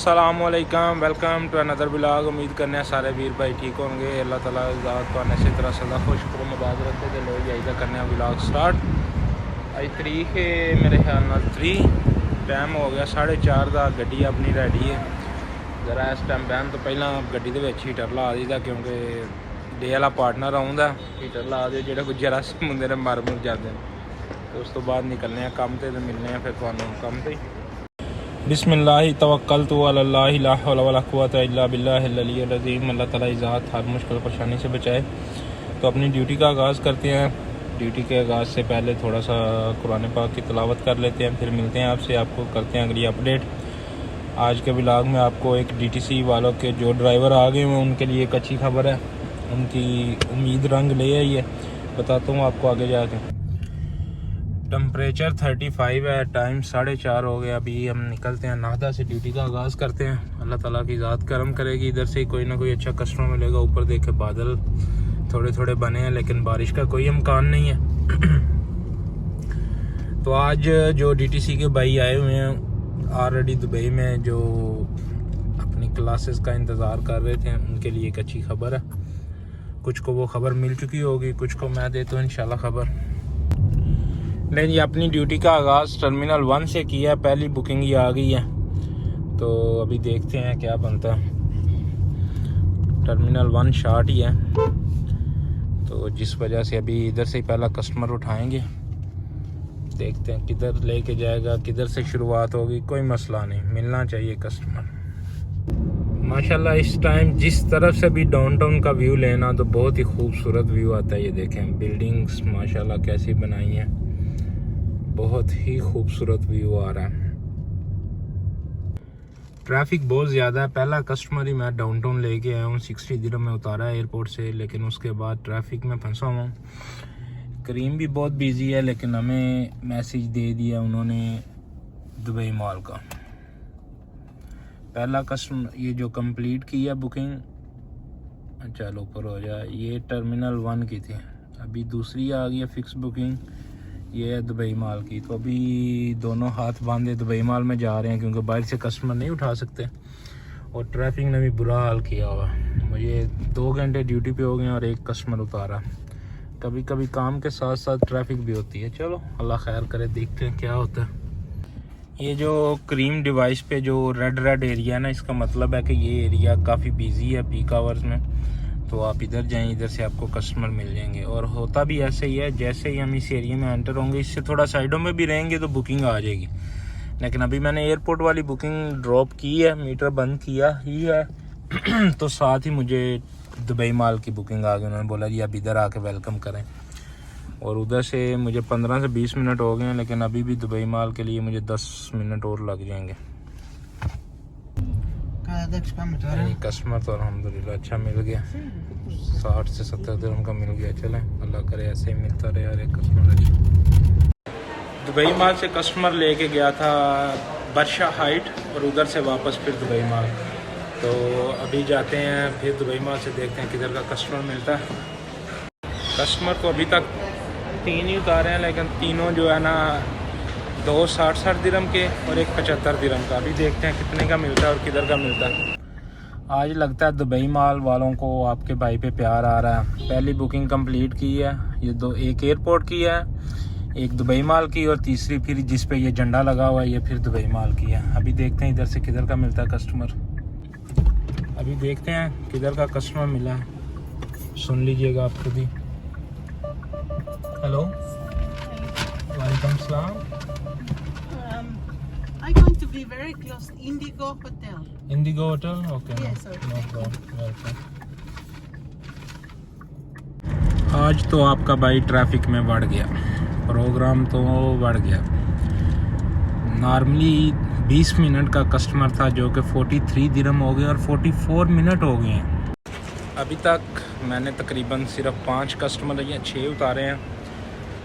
अस्सलामुअलैकुम, welcome to another blog. उम्मीद करने हैं सारे वीर भाई ठीक होंगे। अल्लाह ताला ज़ात तो इसी तरह सदा खुश खुरमबाद रखते थे। लोग यही करने हैं ब्लॉग स्टार्ट। आज तरीक है मेरे ख्याल में 3 टाइम हो गया 4:30 का। गड्डी अपनी रेडी है। जरा इस टाइम बहन तो पहला गड्डी के हीटर ला दी था, क्योंकि डे वाला पार्टनर आउंदा हीटर ला दे जो कुछ जरा मुंदे ने मर मुर जाते हैं। तो उस तो बाद निकलने हैं काम से, तो मिलने हैं फिर तुहानू काम से। बिस्मिल्लाह तवक्कलतु अल्लाह ला हौला वला कुव्वता इल्ला बिल्लाहिल अलिय्यिल अज़ीम। अल्लाह ताला ज़ात हर मुश्किल परेशानी से बचाए। तो अपनी ड्यूटी का आगाज़ करते हैं। ड्यूटी के आगाज़ से पहले थोड़ा सा कुरान पाक की तिलावत कर लेते हैं, फिर मिलते हैं आपसे, आपको करते हैं अगली अपडेट। आज के व्लॉग में आपको एक DTC वालों के जो ड्राइवर आ गए हैं उनके लिए एक अच्छी खबर है। उनकी उम्मीद रंग ले आई है, बताता हूँ आपको आगे जाके। टेम्परेचर 35 है, टाइम 4:30 हो गया। अभी हम निकलते हैं नाहदा से, ड्यूटी का आगाज़ करते हैं। अल्लाह ताला की ज़ात करम करेगी, इधर से कोई ना कोई अच्छा कस्टमर मिलेगा। ऊपर देखे बादल थोड़े थोड़े बने हैं, लेकिन बारिश का कोई इम्कान नहीं है। तो आज जो DTC के भाई आए हुए हैं ऑलरेडी दुबई में, जो अपनी क्लासेस का इंतज़ार कर रहे थे, उनके लिए एक अच्छी खबर है। कुछ को वो खबर मिल चुकी होगी, कुछ को मैं देता हूँ इंशाल्लाह खबर। नहीं जी, अपनी ड्यूटी का आगाज़ टर्मिनल 1 से किया। पहली बुकिंग ही आ गई है, तो अभी देखते हैं क्या बनता है। टर्मिनल 1 शॉर्ट ही है, तो जिस वजह से अभी इधर से ही पहला कस्टमर उठाएंगे। देखते हैं किधर लेके जाएगा, किधर से शुरुआत होगी। कोई मसला नहीं, मिलना चाहिए कस्टमर। माशाल्लाह इस टाइम जिस तरफ से भी डाउनटाउन का व्यू लेना तो बहुत ही खूबसूरत व्यू आता है। ये देखें बिल्डिंग्स माशाल्लाह कैसी बनाई हैं, बहुत ही खूबसूरत व्यू आ रहा है। ट्रैफिक बहुत ज़्यादा है। पहला कस्टमर ही मैं डाउनटाउन लेके आया हूँ, 60 दिरहम में उतारा है एयरपोर्ट से, लेकिन उसके बाद ट्रैफिक में फंसा हुआ हूँ। करीम भी बहुत बिजी है, लेकिन हमें मैसेज दे दिया उन्होंने दुबई मॉल का। पहला कस्टमर ये जो कंप्लीट किया बुकिंग, चलो ऊपर हो जाए, ये टर्मिनल 1 की थी। अभी दूसरी आ गई है फिक्स बुकिंग, ये है दुबई माल की। तो अभी दोनों हाथ बांधे दुबई माल में जा रहे हैं, क्योंकि बाहर से कस्टमर नहीं उठा सकते और ट्रैफिक ने भी बुरा हाल किया हुआ। मुझे 2 घंटे ड्यूटी पे हो गए और एक कस्टमर उतारा। कभी कभी काम के साथ साथ ट्रैफिक भी होती है। चलो अल्लाह खैर करे, देखते हैं क्या होता है। ये जो क्रीम डिवाइस पे जो रेड एरिया है ना, इसका मतलब है कि ये एरिया काफ़ी बिजी है पीक आवर्स में। तो आप इधर जाएं, इधर से आपको कस्टमर मिल जाएंगे। और होता भी ऐसे ही है, जैसे ही हम इस एरिया में एंटर होंगे, इससे थोड़ा साइडों में भी रहेंगे तो बुकिंग आ जाएगी। लेकिन अभी मैंने एयरपोर्ट वाली बुकिंग ड्रॉप की है, मीटर बंद किया ही है तो साथ ही मुझे दुबई माल की बुकिंग आ गई। उन्होंने बोला जी आप इधर आके वेलकम करें। और उधर से मुझे 15 से 20 मिनट हो गए हैं, लेकिन अभी भी दुबई माल के लिए मुझे 10 मिनट और लग जाएंगे। कस्टमर तो अल्हम्दुलिल्लाह अच्छा मिल गया, 60 से 70 दिरहम का मिल गया। चलें अल्लाह करे ऐसे ही मिलता रहे यार एक कस्टमर अच्छा। दुबई माल से कस्टमर लेके गया था बर्शा हाइट, और उधर से वापस फिर दुबई माल। तो अभी जाते हैं फिर दुबई माल से, देखते हैं किधर का कस्टमर मिलता है। कस्टमर को अभी तक 3 ही उतारे हैं, लेकिन तीनों जो है ना 2 60 दिरहम के और एक 75 दिरहम का। अभी देखते हैं कितने का मिलता है और किधर का मिलता है। आज लगता है दुबई माल वालों को आपके भाई पे प्यार आ रहा है। पहली बुकिंग कंप्लीट की है, ये 2, एक एयरपोर्ट की है, एक दुबई माल की, और तीसरी फिर जिस पे ये झंडा लगा हुआ है ये फिर दुबई माल की है। अभी देखते हैं इधर से किधर का मिलता है कस्टमर। अभी देखते हैं किधर का कस्टमर मिला है, सुन लीजिएगा आप खुद ही। हेलो, वालेकुम सलाम। I'm going to be very close. Indigo Hotel. Indigo Hotel? Okay. Yes, okay. No problem. Welcome. आज तो आपका भाई ट्रैफिक में बढ़ गया, प्रोग्राम तो बढ़ गया। नॉर्मली 20 मिनट का कस्टमर था, जो कि 43 दिरहम हो गए और 44 मिनट हो गए हैं। अभी तक मैंने तकरीबन सिर्फ 5 कस्टमर या 6 उतारे हैं,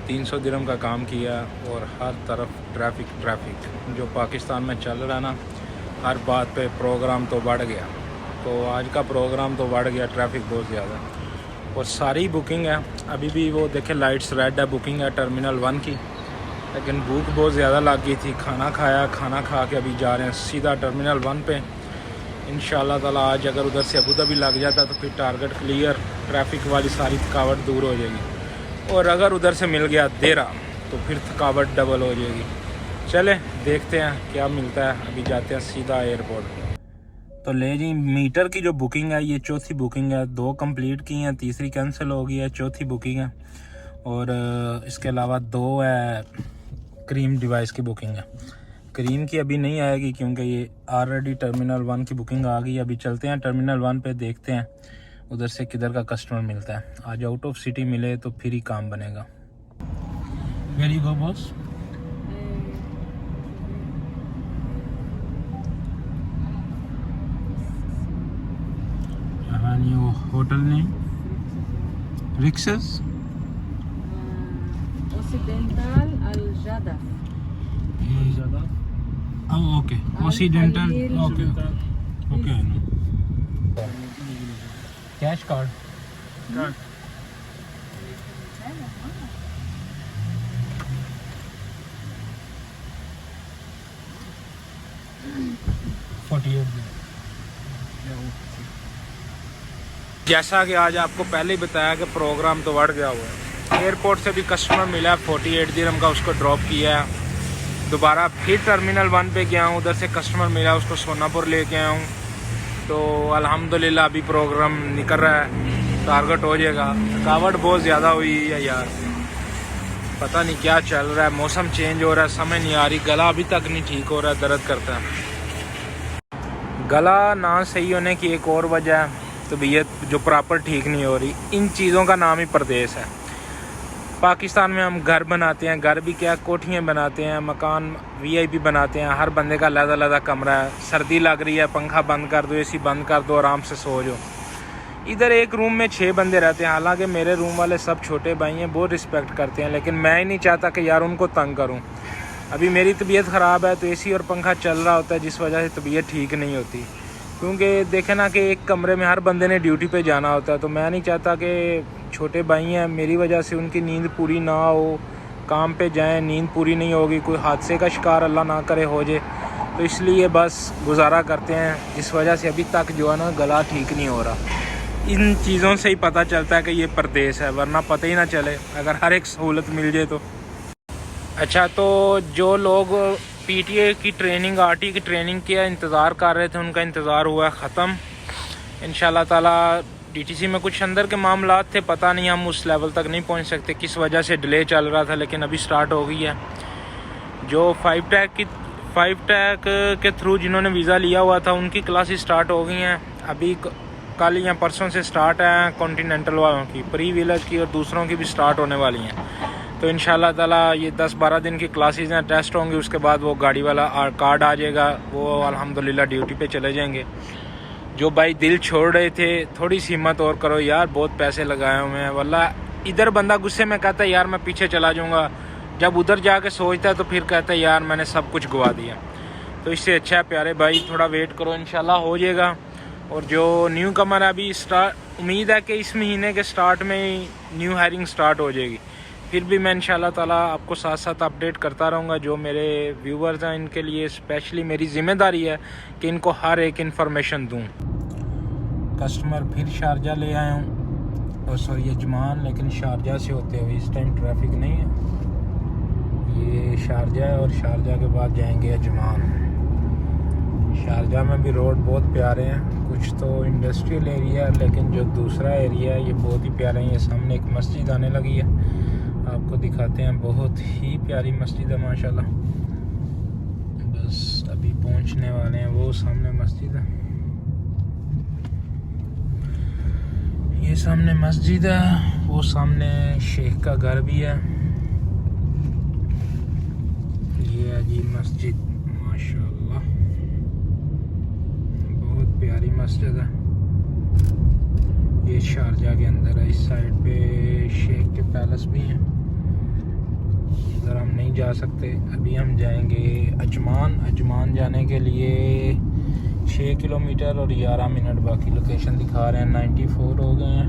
300 दिरहम का काम किया। और हर तरफ ट्रैफिक जो पाकिस्तान में चल रहा है ना, हर बात पे प्रोग्राम तो बढ़ गया। तो आज का प्रोग्राम तो बढ़ गया, ट्रैफिक बहुत ज़्यादा और सारी बुकिंग है। अभी भी वो देखे लाइट्स रेड है, बुकिंग है टर्मिनल 1 की। लेकिन भूख बहुत ज़्यादा लग गई थी, खाना खाया, खाना खा के अभी जा रहे हैं सीधा टर्मिनल 1 पे। इंशाल्लाह ताला आज अगर उधर से अबू धाबी लग जाता तो फिर टारगेट क्लियर, ट्रैफिक वाली सारी थकावट दूर हो जाएगी। और अगर उधर से मिल गया देरा तो फिर थकावट डबल हो जाएगी। चले देखते हैं क्या मिलता है। अभी जाते हैं सीधा एयरपोर्ट। तो ले जी, मीटर की जो बुकिंग है ये चौथी बुकिंग है। 2 कंप्लीट की हैं, तीसरी कैंसिल हो गई है, चौथी बुकिंग है। और इसके अलावा 2 है क्रीम डिवाइस की बुकिंग है। क्रीम की अभी नहीं आएगी क्योंकि ये ऑलरेडी टर्मिनल 1 की बुकिंग आ गई। अभी चलते हैं टर्मिनल 1 पे, देखते हैं उधर से किधर का कस्टमर मिलता है। आज आउट ऑफ सिटी मिले तो फिर ही काम बनेगा। Very go boss. Hotel name रिक्सेस Occidental Al-Jada. Okay Occidental. Okay okay cash card. जैसा कि आज आपको पहले ही बताया कि प्रोग्राम तो बढ़ गया हुआ है। एयरपोर्ट से भी कस्टमर मिला 48 दिरहम का, उसको ड्रॉप किया है। दोबारा फिर टर्मिनल 1 पे गया हूँ, उधर से कस्टमर मिला, उसको सोनापुर लेके आया हूँ। तो अल्हम्दुलिल्लाह अभी प्रोग्राम निकल रहा है, टारगेट हो जाएगा। थकावट बहुत ज़्यादा हुई है यार, पता नहीं क्या चल रहा है, मौसम चेंज हो रहा है, समझ नहीं आ रही। गला अभी तक नहीं ठीक हो रहा है, दर्द करता है। गला ना सही होने की एक और वजह है, तबीयत जो प्रॉपर ठीक नहीं हो रही। इन चीज़ों का नाम ही परदेश है। पाकिस्तान में हम घर बनाते हैं, घर भी क्या कोठियाँ बनाते हैं, मकान VIP बनाते हैं, हर बंदे का अलग-अलग कमरा है। सर्दी लग रही है, पंखा बंद कर दो, AC बंद कर दो, आराम से सो जाओ। इधर एक रूम में 6 बंदे रहते हैं। हालांकि मेरे रूम वाले सब छोटे भाई हैं, बहुत रिस्पेक्ट करते हैं, लेकिन मैं ही नहीं चाहता कि यार उनको तंग करूँ। अभी मेरी तबीयत ख़राब है तो AC और पंखा चल रहा होता है, जिस वजह से तबीयत ठीक नहीं होती। क्योंकि देखे ना कि एक कमरे में हर बंदे ने ड्यूटी पे जाना होता है, तो मैं नहीं चाहता कि छोटे भाई हैं, मेरी वजह से उनकी नींद पूरी ना हो, काम पे जाएं, नींद पूरी नहीं होगी, कोई हादसे का शिकार अल्लाह ना करे हो जाए। तो इसलिए बस गुजारा करते हैं, जिस वजह से अभी तक जो है ना गला ठीक नहीं हो रहा। इन चीज़ों से ही पता चलता है कि ये परदेश है, वरना पता ही ना चले अगर हर एक सहूलत मिल जाए तो। अच्छा, तो जो लोग PTA की ट्रेनिंग, RT की ट्रेनिंग का इंतज़ार कर रहे थे, उनका इंतज़ार हुआ ख़त्म। इंशाल्लाह ताला DTC में कुछ अंदर के मामलात थे, पता नहीं, हम उस लेवल तक नहीं पहुंच सकते, किस वजह से डिले चल रहा था, लेकिन अभी स्टार्ट हो गई है। जो 5 टैग के थ्रू जिन्होंने वीज़ा लिया हुआ था उनकी क्लासेस स्टार्ट हो गई हैं। अभी कल या परसों से स्टार्ट है कॉन्टिनेंटल वालों की, प्री व्हीलर की और दूसरों की भी स्टार्ट होने वाली हैं। तो इंशाल्लाह ताला ये 10-12 दिन की क्लासेस हैं, टेस्ट होंगे, उसके बाद वो गाड़ी वाला कार्ड आ जाएगा, वो अल्हम्दुलिल्लाह ड्यूटी पे चले जाएंगे। जो भाई दिल छोड़ रहे थे, थोड़ी सी हिम्मत और करो यार, बहुत पैसे लगाए हुए हैं। वल्ला इधर बंदा गुस्से में कहता है यार मैं पीछे चला जाऊँगा, जब उधर जाके सोचता है तो फिर कहता है यार मैंने सब कुछ गवा दिया। तो इससे अच्छा है प्यारे भाई, थोड़ा वेट करो, इंशाल्लाह हो जाएगा। और जो न्यू कमर है अभी उम्मीद है कि इस महीने के स्टार्ट में ही न्यू हायरिंग स्टार्ट हो जाएगी। फिर भी मैं इंशाल्लाह ताला आपको साथ साथ अपडेट करता रहूँगा। जो मेरे व्यूवर्स हैं इनके लिए स्पेशली मेरी ज़िम्मेदारी है कि इनको हर एक इन्फॉर्मेशन दूँ। कस्टमर फिर शारजा ले आया हूँ, और सॉरी यजमान, लेकिन शारजा से होते हुए इस टाइम ट्रैफिक नहीं है। ये शारजा है और शारजा के बाद जाएंगे यजमान। शारजा में भी रोड बहुत प्यारे हैं, कुछ तो इंडस्ट्रियल एरिया है, लेकिन जो दूसरा एरिया है ये बहुत ही प्यारे हैं। ये सामने एक मस्जिद आने लगी है, आपको दिखाते हैं, बहुत ही प्यारी मस्जिद है माशाल्लाह। बस अभी पहुंचने वाले हैं, वो सामने मस्जिद है, ये सामने मस्जिद है, वो सामने शेख का घर भी है। ये है जी मस्जिद, माशाल्लाह बहुत प्यारी मस्जिद है। ये शारजा के अंदर है, इस साइड पे शेख के पैलेस भी हैं, इधर हम नहीं जा सकते। अभी हम जाएंगे अजमान जाने के लिए 6 किलोमीटर और 11 मिनट बाकी, लोकेशन दिखा रहे हैं 94 हो गए हैं,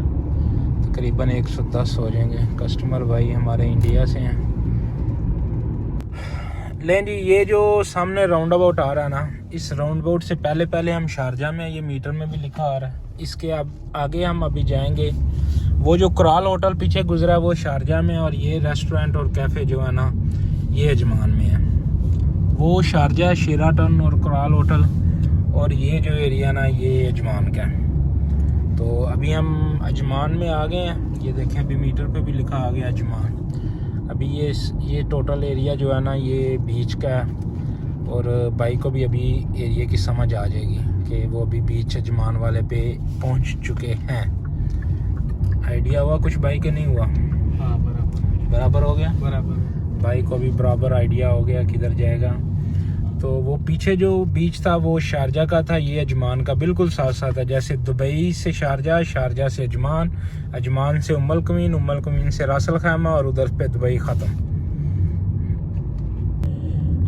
तकरीबन 110 हो जाएंगे। कस्टमर भाई हमारे इंडिया से हैं। लें जी, ये जो सामने राउंड अबाउट आ रहा है ना, इस राउंड अबाउट से पहले हम शारजा में, ये मीटर में भी लिखा आ रहा है। इसके अब आगे हम अभी जाएंगे, वो जो कुराल होटल पीछे गुजरा है वो शारजा में, और ये रेस्टोरेंट और कैफ़े जो है ना ये अजमान में है। वो शारजा, शेराटन और कुराल होटल, और ये जो एरिया ना ये अजमान का है। तो अभी हम अजमान में आ गए हैं। ये देखें अभी मीटर पे भी लिखा आ गया अजमान। अभी ये टोटल एरिया जो है ना ये बीच का है, और भाई को भी अभी एरिया की समझ आ जाएगी कि वो अभी बीच अजमान वाले पे पहुंच चुके हैं। आइडिया हुआ कुछ भाई के नहीं हुआ? हाँ बराबर हो गया। बराबर भाई को भी बराबर आइडिया हो गया किधर जाएगा। तो वो पीछे जो बीच था वो शारजा का था, ये अजमान का बिल्कुल साथ साथ है। जैसे दुबई से शारजा, शारजा से अजमान, अजमान से उम्मुल कुवैन, उम्मुल कुवैन से रास अल खैमा, और उधर पे दुबई ख़त्म।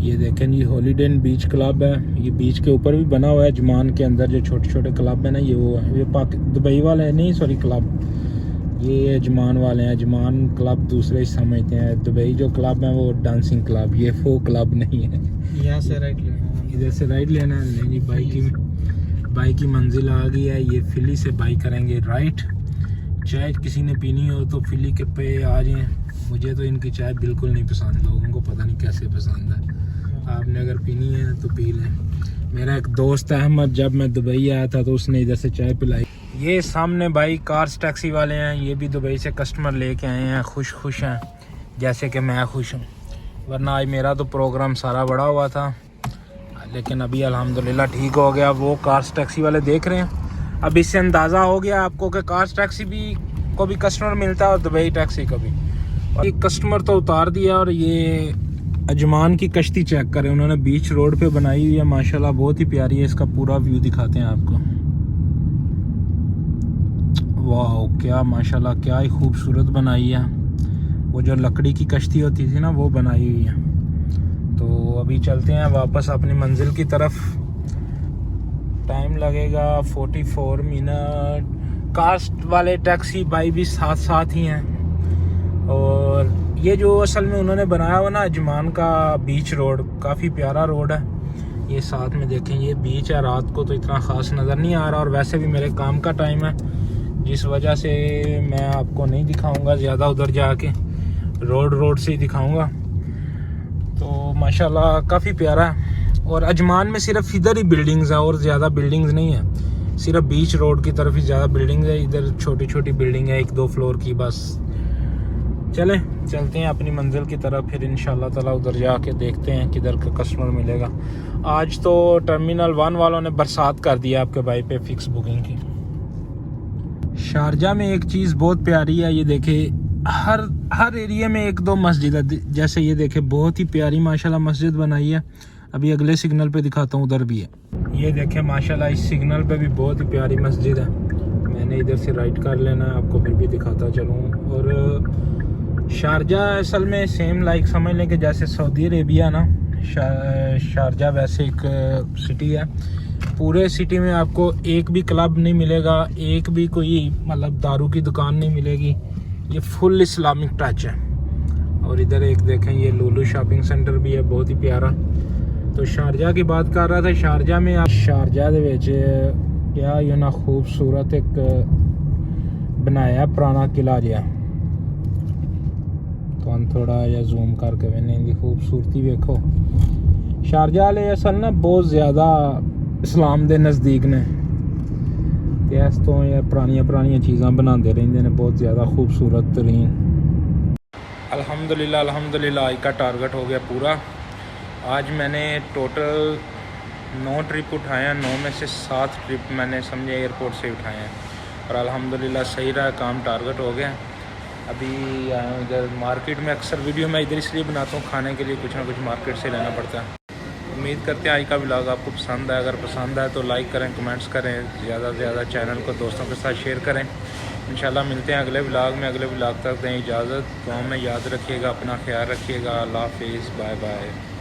ये देखें जी हॉलीडे इन बीच क्लब है। ये बीच के ऊपर भी बना हुआ है। अजमान के अंदर जो छोटे छोटे क्लब है ना ये वो है। ये दुबई वाले हैं, नहीं सॉरी क्लब, ये अजमान वाले हैं। अजमान क्लब दूसरे ही समझते हैं। दुबई जो क्लब है वो डांसिंग क्लब, ये वो क्लब नहीं है। यहाँ से राइट लेना है, इधर से राइट लेना है। नहीं, बाइक की मंजिल आ गई है। ये फिली से बाइक करेंगे राइट। चाय किसी ने पीनी हो तो फिली के पे आ जाएं। मुझे तो इनकी चाय बिल्कुल नहीं पसंद, लोगों को पता नहीं कैसे पसंद है। आपने अगर पीनी है तो पी लें। मेरा एक दोस्त अहमद, जब मैं दुबई आया था तो उसने इधर से चाय पिलाई। ये सामने भाई कार्स टैक्सी वाले हैं, ये भी दुबई से कस्टमर लेके आए हैं। खुश हैं जैसे कि मैं खुश हूँ, वरना आज मेरा तो प्रोग्राम सारा बड़ा हुआ था, लेकिन अभी अल्हम्दुलिल्लाह ठीक हो गया। वो कार्स टैक्सी वाले देख रहे हैं। अब इससे अंदाज़ा हो गया आपको कि कार्स टैक्सी को भी कस्टमर मिलता है और दुबई टैक्सी को भी। और ये कस्टमर तो उतार दिया। और ये अजमान की कश्ती चेक करें, उन्होंने बीच रोड पे बनाई हुई है, माशाल्लाह बहुत ही प्यारी है। इसका पूरा व्यू दिखाते हैं आपको। वाह क्या माशाल्लाह, क्या ही खूबसूरत बनाई है। वो जो लकड़ी की कश्ती होती थी ना वो बनाई हुई है। तो अभी चलते हैं वापस अपनी मंजिल की तरफ। टाइम लगेगा 44 मिनट। कास्ट वाले टैक्सी भाई भी साथ साथ ही हैं। और ये जो असल में उन्होंने बनाया हुआ ना अजमान का बीच रोड, काफ़ी प्यारा रोड है। ये साथ में देखें ये बीच है। रात को तो इतना ख़ास नज़र नहीं आ रहा, और वैसे भी मेरे काम का टाइम है जिस वजह से मैं आपको नहीं दिखाऊंगा ज़्यादा उधर जाके, रोड से ही दिखाऊंगा। तो माशाल्लाह काफ़ी प्यारा है। और अजमान में सिर्फ इधर ही बिल्डिंग्स है और ज़्यादा बिल्डिंग्स नहीं है, सिर्फ बीच रोड की तरफ ही ज़्यादा बिल्डिंग्स है। इधर छोटी छोटी बिल्डिंग है 1-2 फ्लोर की बस। चलते हैं अपनी मंजिल की तरफ, फिर इंशाल्लाह ताला उधर जाके देखते हैं किधर का कस्टमर मिलेगा। आज तो टर्मिनल 1 वालों ने बरसात कर दिया आपके भाई पे फिक्स बुकिंग की। शारजा में एक चीज़ बहुत प्यारी है, ये देखे हर एरिया में 1-2 मस्जिद है। जैसे ये देखे बहुत ही प्यारी माशाल्लाह मस्जिद बनाई है। अभी अगले सिग्नल पे दिखाता हूँ, उधर भी है। ये देखे माशाल्लाह इस सिग्नल पे भी बहुत ही प्यारी मस्जिद है। मैंने इधर से राइट कर लेना है, आपको फिर भी दिखाता चलूँ। और शारजा असल में सेम लाइक समझ लें कि जैसे सऊदी अरेबिया ना, शारजा वैसे एक सिटी है। पूरे सिटी में आपको एक भी क्लब नहीं मिलेगा, एक भी कोई मतलब दारू की दुकान नहीं मिलेगी। ये फुल इस्लामिक टच है। और इधर एक देखें ये लुलु शॉपिंग सेंटर भी है, बहुत ही प्यारा। तो शारजा की बात कर रहा था। शारजा में शारजा दे विच क्या ये ना खूबसूरत एक बनाया पुराना किला जिहा। तो हम थोड़ा या जूम करके मैंने इनकी खूबसूरती देखो। शारजा वाले असल ना बहुत ज़्यादा इस्लाम के नज़दीक ने, तो इस तो या पुरानियां चीज़ां बनाते रहंदे ने, बहुत ज़्यादा खूबसूरत तरीन। अल्हम्दुलिल्लाह आज का टारगेट हो गया पूरा। आज मैंने टोटल 9 ट्रिप उठाए हैं। 9 में से 7 ट्रिप मैंने समझे एयरपोर्ट से उठाए हैं, और अल्हम्दुलिल्लाह सही रहा, काम टारगेट हो गया। अभी आया हूँ इधर मार्केट में। अक्सर वीडियो मैं इधर इसलिए बनाता हूँ, खाने के लिए कुछ ना कुछ मार्केट से लेना पड़ता है। उम्मीद करते हैं आज का व्लॉग आपको पसंद आए। अगर पसंद आए तो लाइक करें, कमेंट्स करें, ज़्यादा से ज़्यादा चैनल को दोस्तों के साथ शेयर करें। इंशाल्लाह मिलते हैं अगले व्लॉग में। अगले व्लॉग तक दें इजाज़त। दुआ में याद रखिएगा, अपना ख्याल रखिएगा। अल्लाह हाफिज़, बाय बाय।